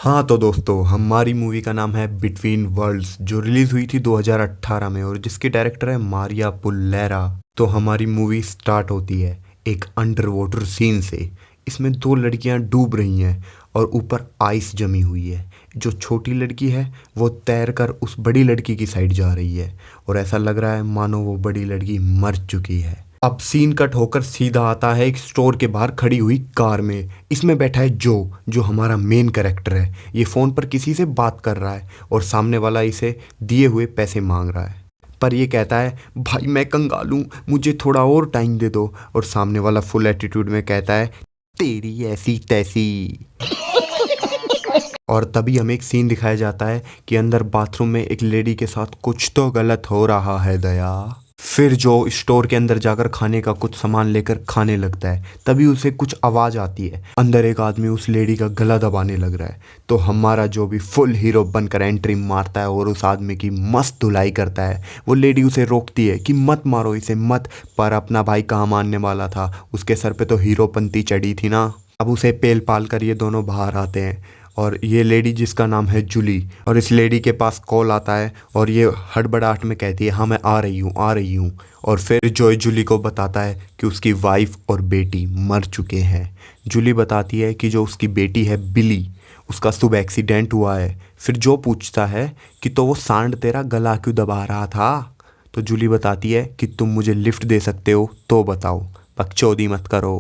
हाँ तो दोस्तों, हमारी मूवी का नाम है बिटवीन वर्ल्ड्स, जो रिलीज हुई थी 2018 में और जिसके डायरेक्टर है मारिया पुल्लेरा। तो हमारी मूवी स्टार्ट होती है एक अंडर वाटर सीन से। इसमें दो लड़कियां डूब रही हैं और ऊपर आइस जमी हुई है। जो छोटी लड़की है वो तैर कर उस बड़ी लड़की की साइड जा रही है और ऐसा लग रहा है मानो वो बड़ी लड़की मर चुकी है। अब सीन कट होकर सीधा आता है एक स्टोर के बाहर खड़ी हुई कार में। इसमें बैठा है जो हमारा मेन कैरेक्टर है। ये फ़ोन पर किसी से बात कर रहा है और सामने वाला इसे दिए हुए पैसे मांग रहा है। पर ये कहता है भाई मैं कंगाल हूँ, मुझे थोड़ा और टाइम दे दो। और सामने वाला फुल एटीट्यूड में कहता है तेरी ऐसी तैसी। और तभी हमें एक सीन दिखाया जाता है कि अंदर बाथरूम में एक लेडी के साथ कुछ तो गलत हो रहा है दया। फिर जो स्टोर के अंदर जाकर खाने का कुछ सामान लेकर खाने लगता है, तभी उसे कुछ आवाज़ आती है। अंदर एक आदमी उस लेडी का गला दबाने लग रहा है। तो हमारा जो भी फुल हीरो बनकर एंट्री मारता है और उस आदमी की मस्त धुलाई करता है। वो लेडी उसे रोकती है कि मत मारो इसे मत, पर अपना भाई कहाँ मानने वाला था, उसके सर पे तो हीरोपंती चढ़ी थी ना। अब उसे पेल पाल कर ये दोनों बाहर आते हैं और ये लेडी जिसका नाम है जूली, और इस लेडी के पास कॉल आता है और ये हड़बड़ाहट में कहती है हाँ मैं आ रही हूँ। और फिर जॉय जूली को बताता है कि उसकी वाइफ और बेटी मर चुके हैं। जूली बताती है कि जो उसकी बेटी है बिली, उसका सुबह एक्सीडेंट हुआ है। फिर जो पूछता है कि तो वो सांड तेरा गला क्यों दबा रहा था। तो जूली बताती है कि तुम मुझे लिफ्ट दे सकते हो तो बताओ, बकचोदी मत करो।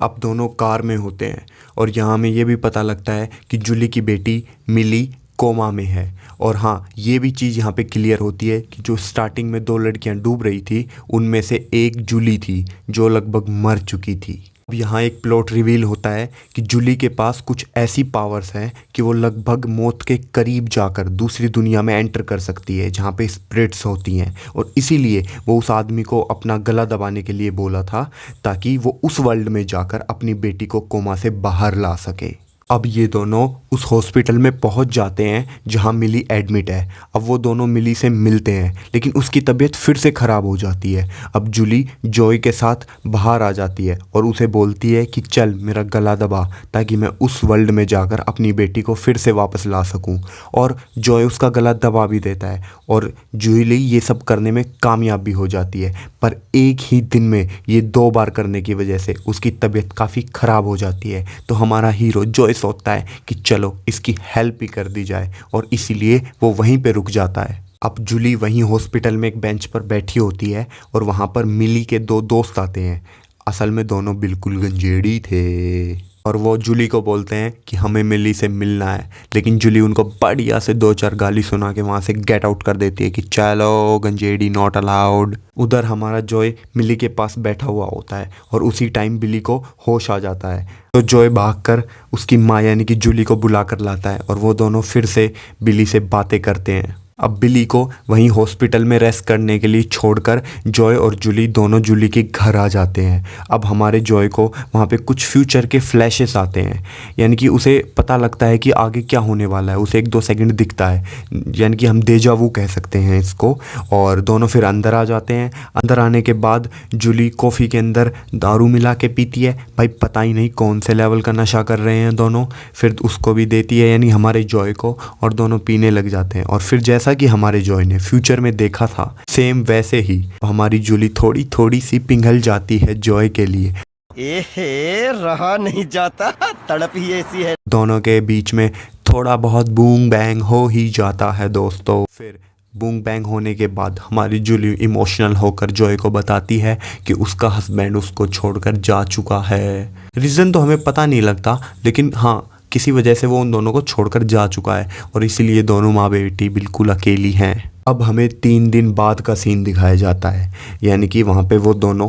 अब दोनों कार में होते हैं और यहाँ में ये भी पता लगता है कि जूली की बेटी मिली कोमा में है। और हाँ, ये भी चीज़ यहाँ पे क्लियर होती है कि जो स्टार्टिंग में दो लड़कियाँ डूब रही थी उनमें से एक जूली थी जो लगभग मर चुकी थी। अब यहाँ एक प्लॉट रिवील होता है कि जूली के पास कुछ ऐसी पावर्स हैं कि वो लगभग मौत के करीब जाकर दूसरी दुनिया में एंटर कर सकती है जहाँ पे स्पिरिट्स होती हैं। और इसीलिए वो उस आदमी को अपना गला दबाने के लिए बोला था ताकि वो उस वर्ल्ड में जाकर अपनी बेटी को कोमा से बाहर ला सके। अब ये दोनों उस हॉस्पिटल में पहुंच जाते हैं जहां मिली एडमिट है। अब वो दोनों मिली से मिलते हैं लेकिन उसकी तबीयत फिर से ख़राब हो जाती है। अब जूली जॉय के साथ बाहर आ जाती है और उसे बोलती है कि चल मेरा गला दबा ताकि मैं उस वर्ल्ड में जाकर अपनी बेटी को फिर से वापस ला सकूं। और जॉय उसका गला दबा भी देता है और जूली ये सब करने में कामयाब भी हो जाती है। पर एक ही दिन में ये 2 बार करने की वजह से उसकी तबीयत काफ़ी ख़राब हो जाती है। तो हमारा हीरो जॉय सोचता है कि चलो इसकी हेल्प ही कर दी जाए और इसीलिए वो वहीं पे रुक जाता है। अब जूली वहीं हॉस्पिटल में एक बेंच पर बैठी होती है और वहाँ पर मिली के 2 दोस्त आते हैं। असल में दोनों बिल्कुल गंजेड़ी थे और वो जूली को बोलते हैं कि हमें मिली से मिलना है। लेकिन जूली उनको बढ़िया से 2-4 गाली सुना के वहाँ से गेट आउट कर देती है कि चलो गंजेड़ी नॉट अलाउड। उधर हमारा जॉय मिली के पास बैठा हुआ होता है और उसी टाइम बिली को होश आ जाता है। तो जॉय भागकर उसकी माँ यानी कि जूली को बुला कर लाता है और वो दोनों फिर से बिली से बातें करते हैं। अब बिली को वहीं हॉस्पिटल में रेस्ट करने के लिए छोड़कर जॉय और जूली दोनों जूली के घर आ जाते हैं। अब हमारे जॉय को वहाँ पे कुछ फ्यूचर के फ्लैशेस आते हैं, यानी कि उसे पता लगता है कि आगे क्या होने वाला है। उसे 1-2 सेकंड दिखता है, यानी कि हम डेजा वू कह सकते हैं इसको। और दोनों फिर अंदर आ जाते हैं। अंदर आने के बाद जूली कॉफ़ी के अंदर दारू मिला के पीती है। भाई पता ही नहीं कौन से लेवल का नशा कर रहे हैं दोनों। फिर उसको भी देती है यानी हमारे जॉय को, और दोनों पीने लग जाते हैं। और फिर जैसा कि हमारे जॉय ने फ्यूचर में देखा था सेम वैसे ही हमारी जूली थोड़ी थोड़ी सी पिघल जाती है जॉय के लिए। एहे रहा नहीं जाता, तड़प ही ऐसी है। दोनों के बीच में थोड़ा बहुत बूम बैंग हो ही जाता है दोस्तों। फिर बूम बैंग होने के बाद हमारी जूली इमोशनल होकर जॉय को बताती है कि उसका हस्बैंड उसको छोड़कर जा चुका है। रीज़न तो हमें पता नहीं लगता, लेकिन हाँ किसी वजह से वो उन दोनों को छोड़कर जा चुका है और इसीलिए दोनों माँ बेटी बिल्कुल अकेली हैं। अब हमें 3 दिन बाद का सीन दिखाया जाता है, यानी कि वहाँ पे वो दोनों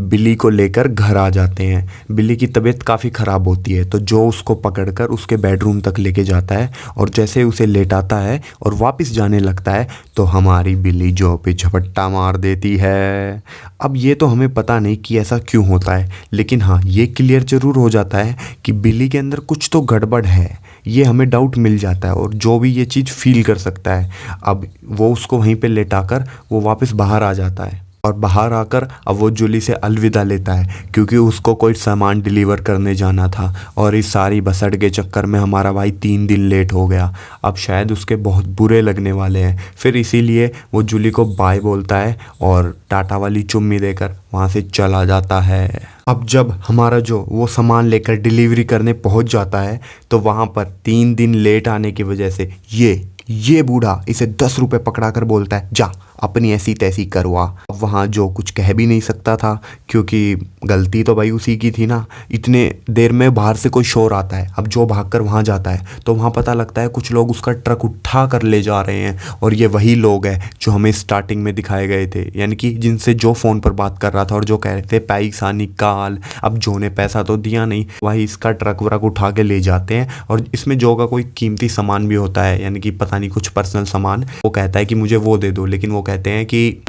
बिली को लेकर घर आ जाते हैं। बिली की तबीयत काफ़ी ख़राब होती है तो जो उसको पकड़कर उसके बेडरूम तक लेके जाता है और जैसे उसे लेटाता है और वापस जाने लगता है तो हमारी बिली जो पे झपट्टा मार देती है। अब ये तो हमें पता नहीं कि ऐसा क्यों होता है, लेकिन हाँ ये क्लियर ज़रूर हो जाता है कि बिली के अंदर कुछ तो गड़बड़ है। ये हमें डाउट मिल जाता है और जो भी ये चीज़ फील कर सकता है। अब वो उसको वहीं पे लेटाकर वो वापस बाहर आ जाता है और बाहर आकर अब वो जूली से अलविदा लेता है क्योंकि उसको कोई सामान डिलीवर करने जाना था और इस सारी बसड़ के चक्कर में हमारा भाई 3 दिन लेट हो गया। अब शायद उसके बहुत बुरे लगने वाले हैं, फिर इसीलिए वो जूली को बाय बोलता है और टाटा वाली चुम्मी देकर वहाँ से चला जाता है। अब जब हमारा जो वो सामान लेकर डिलीवरी करने पहुँच जाता है तो वहाँ पर 3 दिन लेट आने की वजह से ये बूढ़ा इसे 10 रुपये पकड़ा कर बोलता है जा अपनी ऐसी तैसी करवा। अब वहाँ जो कुछ कह भी नहीं सकता था क्योंकि गलती तो भाई उसी की थी ना। इतने देर में बाहर से कोई शोर आता है। अब जो भागकर वहाँ जाता है तो वहाँ पता लगता है कुछ लोग उसका ट्रक उठा कर ले जा रहे हैं और ये वही लोग हैं जो हमें स्टार्टिंग में दिखाए गए थे, यानी कि जिनसे जो फ़ोन पर बात कर रहा था और जो कह रहे थे पैसा निकाल। अब जो ने पैसा तो दिया नहीं, वही इसका ट्रक व्रक उठा के ले जाते हैं और इसमें जो का कोई कीमती सामान भी होता है, यानी कि पता नहीं कुछ पर्सनल सामान। वो कहता है कि मुझे वो दे दो, लेकिन वो कहते हैं कि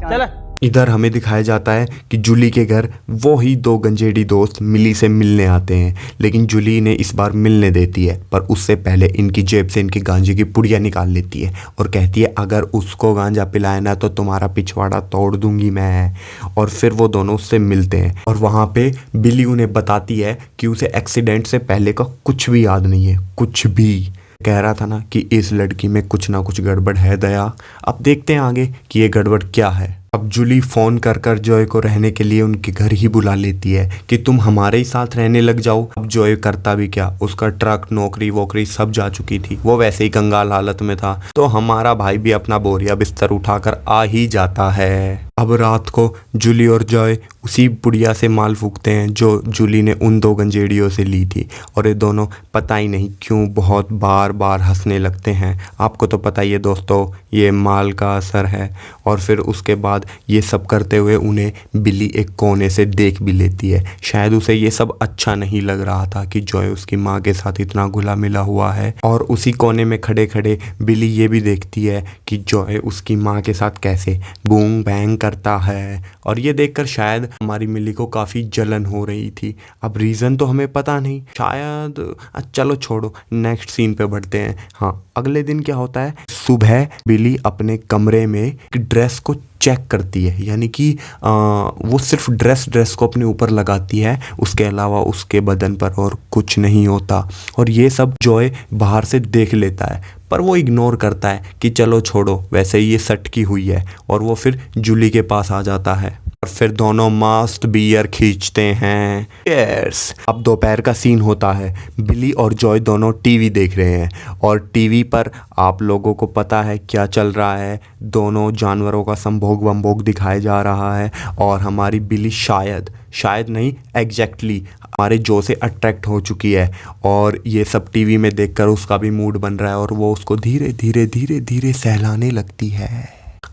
चल इधर हमें दिखाया जाता है कि जूली के घर वो ही 2 गंजेड़ी दोस्त मिली से मिलने आते हैं, लेकिन जूली इन्हें इस बार मिलने देती है पर उससे पहले इनकी जेब से इनकी गांजे की पुड़िया निकाल लेती है और कहती है अगर उसको गांजा पिलाए ना तो तुम्हारा पिछवाड़ा तोड़ दूंगी मैं। और फिर वो दोनों उससे मिलते हैं और वहाँ पे बिली उन्हें बताती है कि उसे एक्सीडेंट से पहले का कुछ भी याद नहीं है, कुछ भी। कह रहा था ना कि इस लड़की में कुछ ना कुछ गड़बड़ है दया। अब देखते हैं आगे कि ये गड़बड़ क्या है। अब जूली फ़ोन कर कर जॉय को रहने के लिए उनके घर ही बुला लेती है कि तुम हमारे ही साथ रहने लग जाओ। अब जॉय करता भी क्या, उसका ट्रक नौकरी वोकरी सब जा चुकी थी, वो वैसे ही कंगाल हालत में था। तो हमारा भाई भी अपना बोरिया बिस्तर उठाकर आ ही जाता है। अब रात को जूली और जॉय उसी बुढ़िया से माल फूकते हैं जो जूली ने उन 2 गंजेड़ियों से ली थी और ये दोनों पता ही नहीं क्यों बहुत बार बार हंसने लगते हैं। आपको तो पता ही है दोस्तों, ये माल का असर है। और फिर उसके बाद ये सब करते हुए उन्हें बिली एक कोने से देख भी लेती है। शायद उसे ये सब अच्छा नहीं लग रहा था कि जॉय उसकी माँ के साथ इतना घुला मिला हुआ है। और उसी कोने में खड़े खड़े बिली ये भी देखती है कि जॉय उसकी माँ के साथ कैसे बूंग बैंग करता है और ये देखकर शायद हमारी मिली को काफ़ी जलन हो रही थी। अब रीज़न तो हमें पता नहीं, शायद चलो छोड़ो, नेक्स्ट सीन पे बढ़ते हैं। हाँ, अगले दिन क्या होता है, सुबह बिली अपने कमरे में एक ड्रेस को चेक करती है, यानी कि वो सिर्फ ड्रेस को अपने ऊपर लगाती है, उसके अलावा उसके बदन पर और कुछ नहीं होता। और ये सब जॉय बाहर से देख लेता है पर वो इग्नोर करता है कि चलो छोड़ो, वैसे ही ये सटकी हुई है। और वो फिर जूली के पास आ जाता है और फिर दोनों मस्त बियर खींचते हैं। यस, अब दोपहर का सीन होता है। बिली और जॉय दोनों टीवी देख रहे हैं और टीवी पर आप लोगों को पता है क्या चल रहा है, दोनों जानवरों का संभोग वंभोग दिखाया जा रहा है। और हमारी बिली शायद नहीं एग्जैक्टली हमारे जो से अट्रैक्ट हो चुकी है और ये सब टीवी में देखकर उसका भी मूड बन रहा है और वो उसको धीरे धीरे सहलाने लगती है।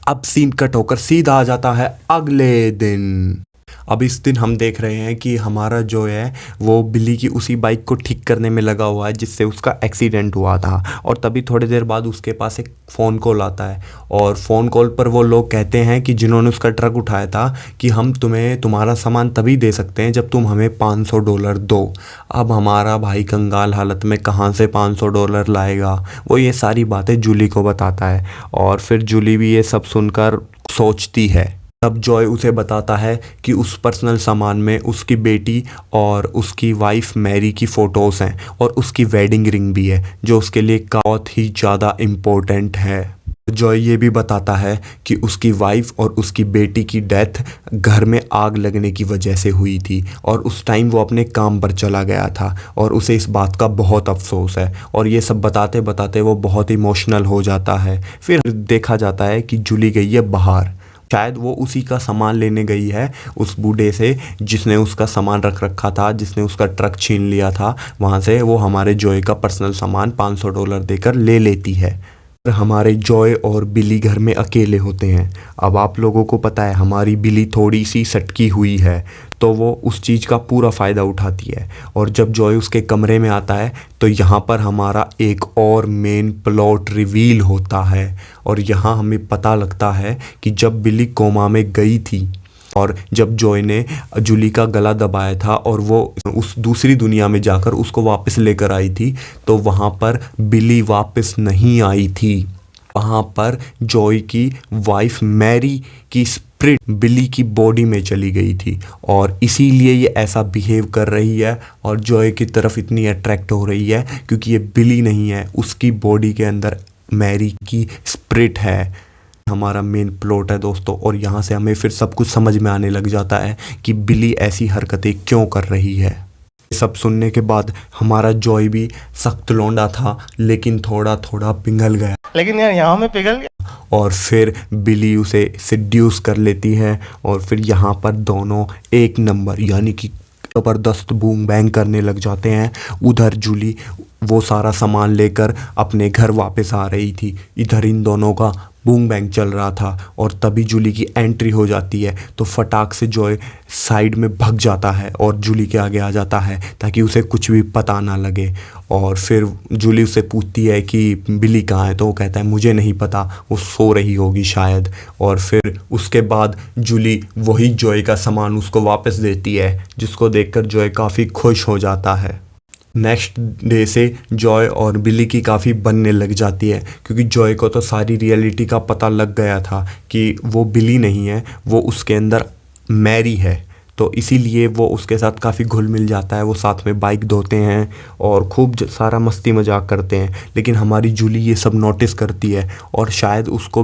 अब सीन कट होकर सीधा आ जाता है अगले दिन। अब इस दिन हम देख रहे हैं कि हमारा जो है वो बिली की उसी बाइक को ठीक करने में लगा हुआ है जिससे उसका एक्सीडेंट हुआ था। और तभी थोड़ी देर बाद उसके पास एक फ़ोन कॉल आता है और फ़ोन कॉल पर वो लोग कहते हैं कि जिन्होंने उसका ट्रक उठाया था कि हम तुम्हें तुम्हारा सामान तभी दे सकते हैं जब तुम हमें $500 दो। अब हमारा भाई कंगाल हालत में कहाँ से $500 लाएगा, वो ये सारी बातें जूली को बताता है। और फिर जूली भी ये सब सुनकर सोचती है। तब जॉय उसे बताता है कि उस पर्सनल सामान में उसकी बेटी और उसकी वाइफ मैरी की फ़ोटोज़ हैं और उसकी वेडिंग रिंग भी है जो उसके लिए बहुत ही ज़्यादा इम्पोर्टेंट है। जॉय ये भी बताता है कि उसकी वाइफ और उसकी बेटी की डेथ घर में आग लगने की वजह से हुई थी और उस टाइम वो अपने काम पर चला गया था और उसे इस बात का बहुत अफसोस है। और ये सब बताते बताते वो बहुत इमोशनल हो जाता है। फिर देखा जाता है कि जूली गई है बाहर, शायद वो उसी का सामान लेने गई है उस बूढ़े से जिसने उसका सामान रख रखा था, जिसने उसका ट्रक छीन लिया था। वहाँ से वो हमारे जॉय का पर्सनल सामान $500 देकर ले लेती है। हमारे जॉय और बिली घर में अकेले होते हैं। अब आप लोगों को पता है हमारी बिली थोड़ी सी सटकी हुई है तो वो उस चीज़ का पूरा फ़ायदा उठाती है। और जब जॉय उसके कमरे में आता है तो यहाँ पर हमारा एक और मेन प्लॉट रिवील होता है और यहाँ हमें पता लगता है कि जब बिली कोमा में गई थी और जब जॉय ने जूली का गला दबाया था और वो उस दूसरी दुनिया में जाकर उसको वापस लेकर आई थी तो वहाँ पर बिली वापस नहीं आई थी। वहाँ पर जॉय की वाइफ मैरी की स्पिरिट बिली की बॉडी में चली गई थी और इसीलिए ये ऐसा बिहेव कर रही है और जॉय की तरफ इतनी अट्रैक्ट हो रही है क्योंकि ये बिली नहीं है, उसकी बॉडी के अंदर मैरी की स्पिरिट है। हमारा मेन प्लॉट है दोस्तों, और यहाँ से हमें फिर सब कुछ समझ में आने लग जाता है कि बिली ऐसी हरकतें क्यों कर रही है। सब सुनने के बाद हमारा जॉय भी सख्त लौंडा था लेकिन थोड़ा थोड़ा पिघल गया, लेकिन यार यहाँ में पिघल गया। और फिर बिली उसे सिड्यूस कर लेती है और फिर यहाँ पर दोनों एक नंबर यानी कि ज़बरदस्त बूम बैंग करने लग जाते हैं। उधर जूली वो सारा सामान लेकर अपने घर वापस आ रही थी, इधर इन दोनों का बूम बैंग चल रहा था और तभी जूली की एंट्री हो जाती है तो फटाक से जॉय साइड में भाग जाता है और जूली के आगे आ जाता है ताकि उसे कुछ भी पता ना लगे। और फिर जूली उससे पूछती है कि बिली कहाँ है, तो वो कहता है मुझे नहीं पता, वो सो रही होगी शायद। और फिर उसके बाद जूली वही जॉय का सामान उसको वापस देती है जिसको देखकर जॉय काफ़ी खुश हो जाता है। नेक्स्ट डे से जॉय और बिली की काफ़ी बनने लग जाती है क्योंकि जॉय को तो सारी रियलिटी का पता लग गया था कि वो बिली नहीं है, वो उसके अंदर मैरी है, तो इसीलिए वो उसके साथ काफ़ी घुल मिल जाता है। वो साथ में बाइक धोते हैं और खूब सारा मस्ती मजाक करते हैं, लेकिन हमारी जूली ये सब नोटिस करती है और शायद उसको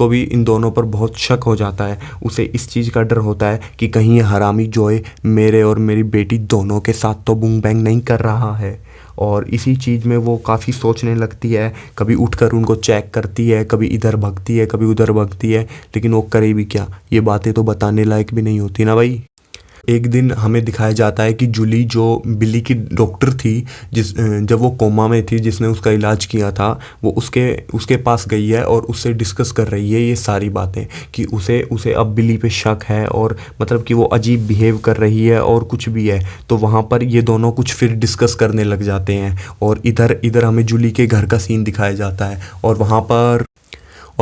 भी इन दोनों पर बहुत शक हो जाता है। उसे इस चीज़ का डर होता है कि कहीं ये हरामी जॉय मेरे और मेरी बेटी दोनों के साथ तो बूम बैंग नहीं कर रहा है। और इसी चीज़ में वो काफ़ी सोचने लगती है, कभी उठकर उनको चेक करती है, कभी इधर भागती है, कभी उधर भागती है, लेकिन वो करे भी क्या, ये बातें तो बताने लायक भी नहीं होती ना भाई। एक दिन हमें दिखाया जाता है कि जूली जो बिली की डॉक्टर थी जब वो कोमा में थी, जिसने उसका इलाज किया था, वो उसके पास गई है और उससे डिस्कस कर रही है ये सारी बातें कि उसे अब बिली पे शक है और मतलब कि वो अजीब बिहेव कर रही है और कुछ भी है। तो वहाँ पर ये दोनों कुछ फिर डिस्कस करने लग जाते हैं और इधर हमें जूली के घर का सीन दिखाया जाता है और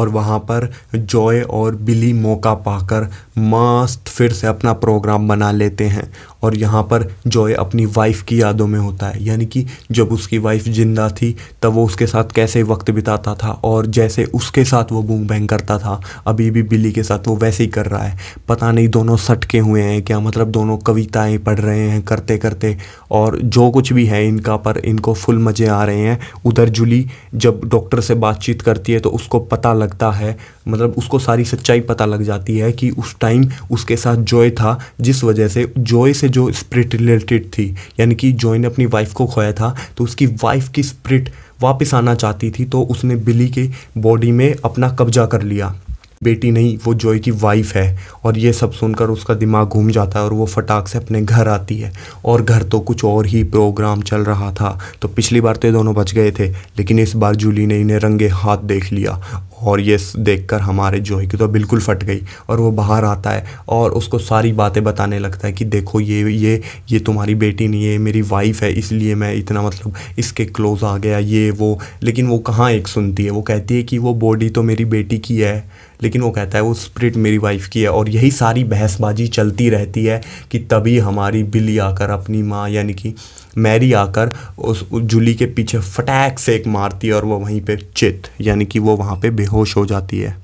वहाँ पर जॉय और बिली मौका पाकर मस्त फिर से अपना प्रोग्राम बना लेते हैं। और यहाँ पर जॉय अपनी वाइफ की यादों में होता है, यानी कि जब उसकी वाइफ जिंदा थी तब वो उसके साथ कैसे वक्त बिताता था और जैसे उसके साथ वो बूम बैंग करता था अभी भी बिली के साथ वो वैसे ही कर रहा है। पता नहीं दोनों सटके हुए हैं क्या, मतलब दोनों कविताएं पढ़ रहे हैं करते करते, और जो कुछ भी है इनका पर इनको फुल मज़े आ रहे हैं। उधर जूली जब डॉक्टर से बातचीत करती है तो उसको पता लगता है, मतलब उसको सारी सच्चाई पता लग जाती है कि उस टाइम उसके साथ जॉय था, जिस वजह से जॉय से जो स्पिरिट रिलेटेड थी, यानी कि जॉय ने अपनी वाइफ को खोया था तो उसकी वाइफ की स्पिरिट वापस आना चाहती थी, तो उसने बिली के बॉडी में अपना कब्जा कर लिया। बेटी नहीं, वो जॉय की वाइफ है। और ये सब सुनकर उसका दिमाग घूम जाता है और वो फटाक से अपने घर आती है और घर तो कुछ और ही प्रोग्राम चल रहा था। तो पिछली बार तो ये दोनों बच गए थे, लेकिन इस बार जूली ने इन्हें रंगे हाथ देख लिया और ये देखकर हमारे जॉय की तो बिल्कुल फट गई और वो बाहर आता है और उसको सारी बातें बताने लगता है कि देखो ये तुम्हारी बेटी नहीं है, मेरी वाइफ है, इसलिए मैं इतना मतलब इसके क्लोज आ गया ये वो। लेकिन वो कहाँ एक सुनती है, वो कहती है कि वो बॉडी तो मेरी बेटी की है, लेकिन वो कहता है वो स्पिरिट मेरी वाइफ की है। और यही सारी बहसबाजी चलती रहती है कि तभी हमारी बिली आकर अपनी माँ यानी कि मैरी आकर उस जूली के पीछे फटाक से एक मारती है और वो वहीं पे चित यानी कि वो वहाँ पे बेहोश हो जाती है।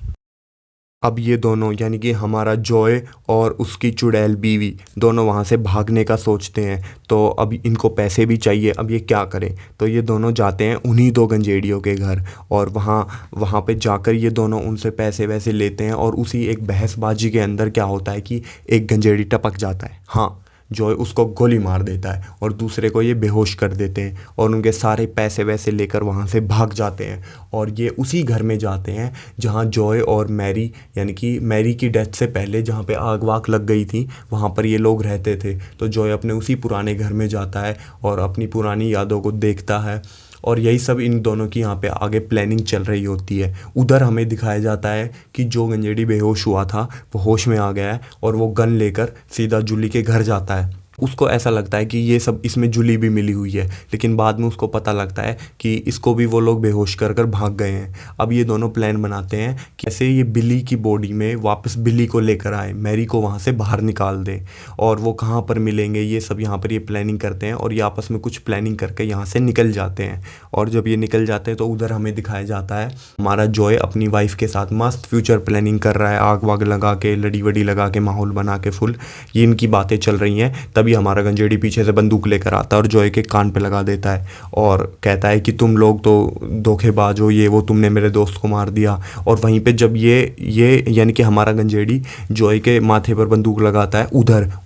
अब ये दोनों यानी कि हमारा जॉय और उसकी चुड़ैल बीवी दोनों वहाँ से भागने का सोचते हैं, तो अब इनको पैसे भी चाहिए। अब ये क्या करें, तो ये दोनों जाते हैं उन्हीं दो गंजेड़ियों के घर और वहाँ पे जाकर ये दोनों उनसे पैसे वैसे लेते हैं। और उसी एक बहसबाजी के अंदर क्या होता है कि एक गंजेड़ी टपक जाता है, हाँ, जॉय उसको गोली मार देता है और दूसरे को ये बेहोश कर देते हैं और उनके सारे पैसे वैसे लेकर वहाँ से भाग जाते हैं। और ये उसी घर में जाते हैं जहाँ जॉय और मैरी यानी कि मैरी की डेथ से पहले जहाँ पे आग वाग लग गई थी वहाँ पर ये लोग रहते थे। तो जॉय अपने उसी पुराने घर में जाता है और अपनी पुरानी यादों को देखता है और यही सब इन दोनों की यहाँ पे आगे प्लानिंग चल रही होती है। उधर हमें दिखाया जाता है कि जो गंजेड़ी बेहोश हुआ था वो होश में आ गया है और वो गन लेकर सीधा जूली के घर जाता है उसको ऐसा लगता है कि ये सब इसमें जूली भी मिली हुई है, लेकिन बाद में उसको पता लगता है कि इसको भी वो लोग बेहोश कर कर भाग गए हैं। अब ये दोनों प्लान बनाते हैं कि कैसे ये बिली की बॉडी में वापस बिली को लेकर आए, मैरी को वहाँ से बाहर निकाल दें, और वो कहाँ पर मिलेंगे ये सब यहाँ पर ये प्लानिंग करते हैं, और ये आपस में कुछ प्लानिंग करके यहाँ से निकल जाते हैं। और जब ये निकल जाते हैं तो उधर हमें दिखाया जाता है हमारा जॉय अपनी वाइफ के साथ मस्त फ्यूचर प्लानिंग कर रहा है, आग वाग लगा के, लड़ी वड़ी लगा के, माहौल बना के फुल ये इनकी बातें चल रही हैं। तभी हमारा गंजेड़ी पीछे से बंदूक लेकर आता है और जॉय के कान पे लगा देता है और कहता है कि तुम लोग तो धोखेबाज हो, ये वो, तुमने मेरे दोस्त को मार दिया। और वहीं पे जब ये यानी कि हमारा गंजेड़ी जॉय के माथे पर बंदूक लगाता है,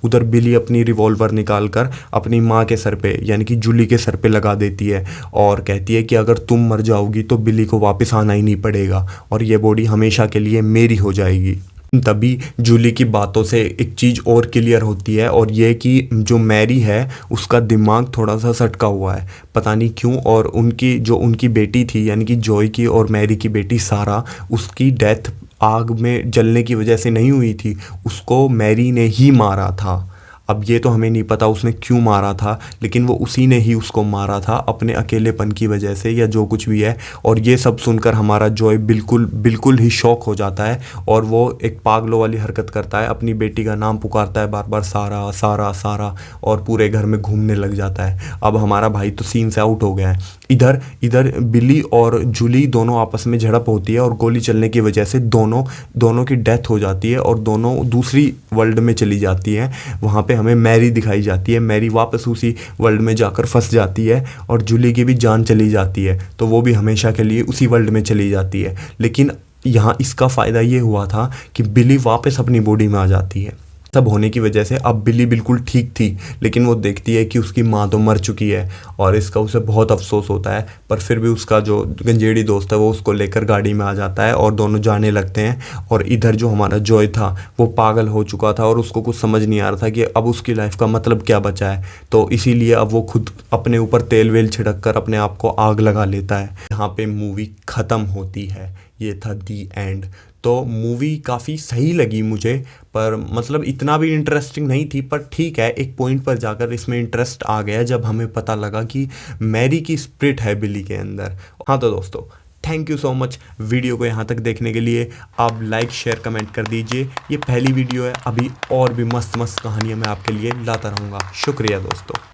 उधर बिली अपनी रिवॉल्वर निकाल कर अपनी माँ के सर पे यानी कि जूली के सर पे लगा देती है और कहती है कि अगर तुम मर जाओगी तो बिली को वापस आना ही नहीं पड़ेगा और ये बॉडी हमेशा के लिए मेरी हो जाएगी। तभी जूली की बातों से एक चीज़ और क्लियर होती है, और ये कि जो मैरी है उसका दिमाग थोड़ा सा सटका हुआ है, पता नहीं क्यों। और उनकी बेटी थी यानी कि जॉय की और मैरी की बेटी सारा, उसकी डेथ आग में जलने की वजह से नहीं हुई थी, उसको मैरी ने ही मारा था। अब ये तो हमें नहीं पता उसने क्यों मारा था, लेकिन वो उसी ने ही उसको मारा था अपने अकेलेपन की वजह से या जो कुछ भी है। और ये सब सुनकर हमारा जॉय बिल्कुल ही शॉक हो जाता है और वो एक पागलों वाली हरकत करता है, अपनी बेटी का नाम पुकारता है बार बार, सारा सारा सारा, और पूरे घर में घूमने लग जाता है। अब हमारा भाई तो सीन से आउट हो गया है। इधर बिली और जूली दोनों आपस में झड़प होती है और गोली चलने की वजह से दोनों की डेथ हो जाती है और दोनों दूसरी वर्ल्ड में चली जाती है। वहाँ पे हमें मैरी दिखाई जाती है, मैरी वापस उसी वर्ल्ड में जाकर फंस जाती है और जूली की भी जान चली जाती है, तो वो भी हमेशा के लिए उसी वर्ल्ड में चली जाती है। लेकिन यहाँ इसका फ़ायदा ये हुआ था कि बिली वापस अपनी बॉडी में आ जाती है। सब होने की वजह से अब बिली बिल्कुल ठीक थी, लेकिन वो देखती है कि उसकी माँ तो मर चुकी है और इसका उसे बहुत अफसोस होता है। पर फिर भी उसका जो गंजेड़ी दोस्त है वो उसको लेकर गाड़ी में आ जाता है और दोनों जाने लगते हैं। और इधर जो हमारा जॉय था वो पागल हो चुका था और उसको कुछ समझ नहीं आ रहा था कि अब उसकी लाइफ का मतलब क्या बचा है, तो इसीलिए अब वो खुद अपने ऊपर तेल वेल छिड़क कर अपने आप को आग लगा लेता है। यहाँ पे मूवी ख़त्म होती है, ये था दी एंड। तो मूवी काफ़ी सही लगी मुझे, पर मतलब इतना भी इंटरेस्टिंग नहीं थी, पर ठीक है, एक पॉइंट पर जाकर इसमें इंटरेस्ट आ गया जब हमें पता लगा कि मैरी की स्पिरिट है बिली के अंदर। हाँ तो दोस्तों, thank you so much video को यहाँ तक देखने के लिए। आप लाइक शेयर कमेंट कर दीजिए। ये पहली वीडियो है, अभी और भी मस्त मस्त कहानियाँ मैं आपके लिए लाता रहूँगा। शुक्रिया दोस्तों।